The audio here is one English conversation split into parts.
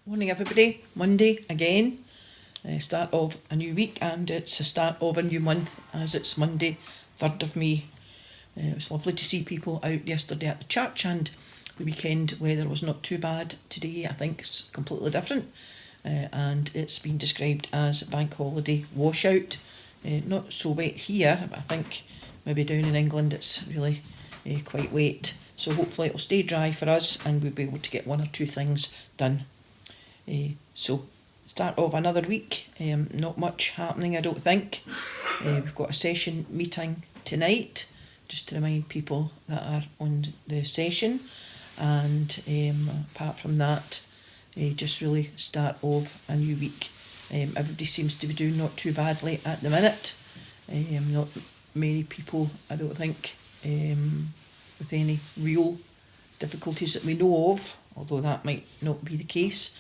Morning everybody, Monday again, start of a new week, and it's the start of a new month as it's Monday 3rd of May. It was lovely to see people out yesterday at the church, and the weekend weather was not too bad. Today I think it's completely different, and it's been described as bank holiday washout. Not so wet here, but I think maybe down in England it's really quite wet, so hopefully it'll stay dry for us and we'll be able to get one or two things done. So start of another week, not much happening I don't think. We've got a session meeting tonight, just to remind people that are on the session, and apart from that, just really start of a new week. Everybody seems to be doing not too badly at the minute. Not many people, I don't think, with any real difficulties that we know of, although that might not be the case.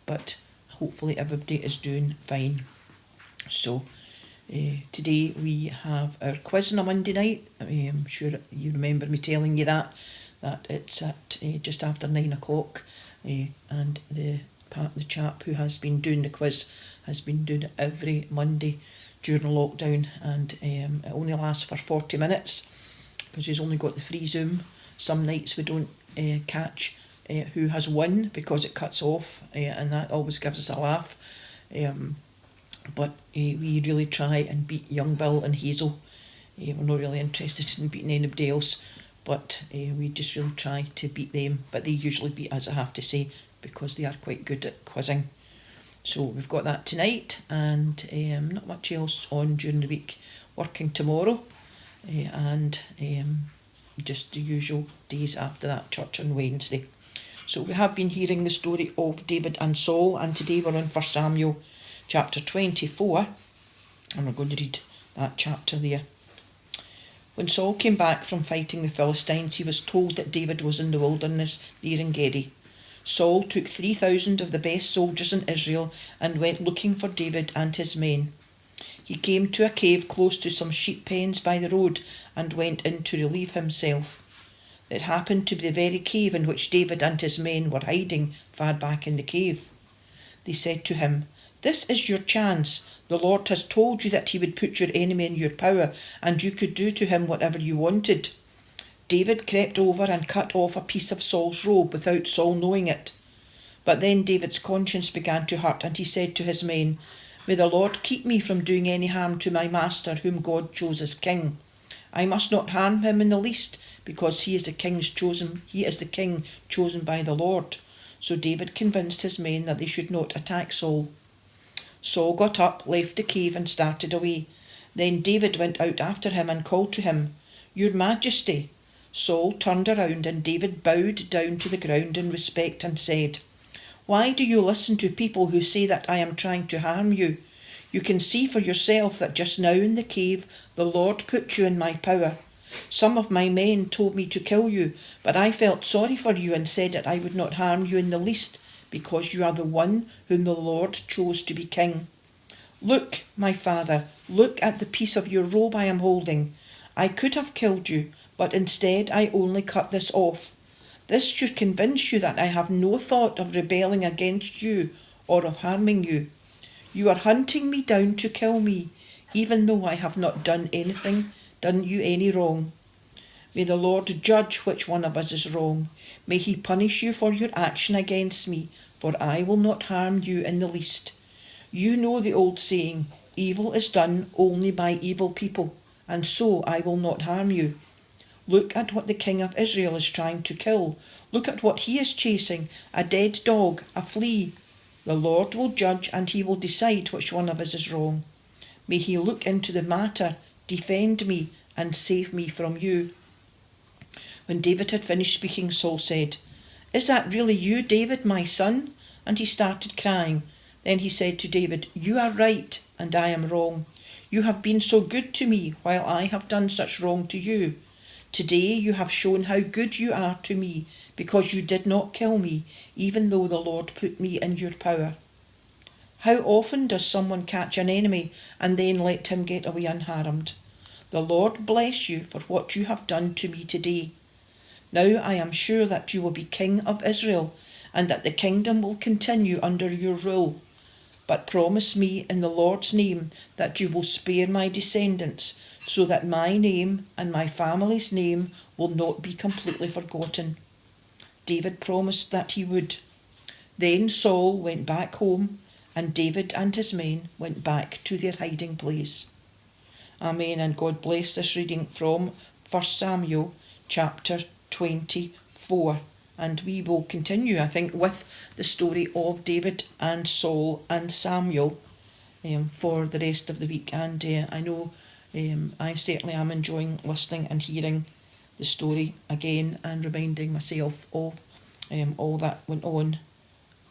But hopefully everybody is doing fine. So today we have our quiz on a Monday night. I'm sure you remember me telling you that it's at just after 9 o'clock, and the chap who has been doing the quiz has been doing it every Monday during lockdown, and it only lasts for 40 minutes because he's only got the free Zoom. Some nights we don't catch who has won because it cuts off, and that always gives us a laugh. But we really try and beat young Bill and Hazel. We're not really interested in beating anybody else, but we just really try to beat them. But they usually beat us, I have to say, because they are quite good at quizzing. So we've got that tonight, and not much else on during the week. Working tomorrow, and just the usual days after that, church on Wednesday. So we have been hearing the story of David and Saul, and today we're on 1 Samuel chapter 24, and we're going to read that chapter there. When Saul came back from fighting the Philistines, he was told that David was in the wilderness near En-gedi. Saul took 3,000 of the best soldiers in Israel and went looking for David and his men. He came to a cave close to some sheep pens by the road and went in to relieve himself. It happened to be the very cave in which David and his men were hiding far back in the cave. They said to him, "This is your chance. The Lord has told you that he would put your enemy in your power, and you could do to him whatever you wanted." David crept over and cut off a piece of Saul's robe without Saul knowing it. But then David's conscience began to hurt, and he said to his men, "May the Lord keep me from doing any harm to my master, whom God chose as king. I must not harm him in the least, because he is the king chosen by the Lord." So David convinced his men that they should not attack Saul. Saul got up, left the cave, and started away. Then David went out after him and called to him, "Your Majesty." Saul turned around, and David bowed down to the ground in respect and said, "Why do you listen to people who say that I am trying to harm you? You can see for yourself that just now in the cave the Lord put you in my power. Some of my men told me to kill you, but I felt sorry for you and said that I would not harm you in the least, because you are the one whom the Lord chose to be king. Look, my father, look at the piece of your robe I am holding. I could have killed you, but instead I only cut this off. This should convince you that I have no thought of rebelling against you or of harming you. You are hunting me down to kill me, even though I have not done you any wrong. May the Lord judge which one of us is wrong. May he punish you for your action against me, for I will not harm you in the least. You know the old saying, evil is done only by evil people, and so I will not harm you. Look at what the king of Israel is trying to kill. Look at what he is chasing, a dead dog, a flea. The Lord will judge, and he will decide which one of us is wrong. May he look into the matter, defend me, and save me from you." When David had finished speaking, Saul said, "Is that really you, David, my son?" And he started crying. Then he said to David, "You are right, and I am wrong. You have been so good to me, while I have done such wrong to you. Today you have shown how good you are to me, because you did not kill me, even though the Lord put me in your power. How often does someone catch an enemy and then let him get away unharmed? The Lord bless you for what you have done to me today. Now I am sure that you will be king of Israel, and that the kingdom will continue under your rule. But promise me in the Lord's name that you will spare my descendants, so that my name and my family's name will not be completely forgotten." David promised that he would. Then Saul went back home, and David and his men went back to their hiding place. Amen, and God bless this reading from 1 Samuel chapter 24. And we will continue, I think, with the story of David and Saul and Samuel for the rest of the week. And I know I certainly am enjoying listening and hearing the story again and reminding myself of all that went on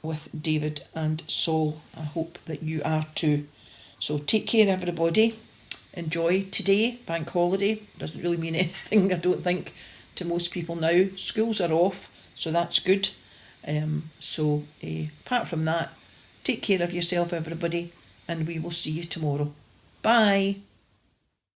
with David and Saul. I hope that you are too. So take care, everybody. Enjoy today, bank holiday. Doesn't really mean anything, I don't think, to most people now. Schools are off, so that's good. Apart from that, take care of yourself, everybody, and we will see you tomorrow. Bye.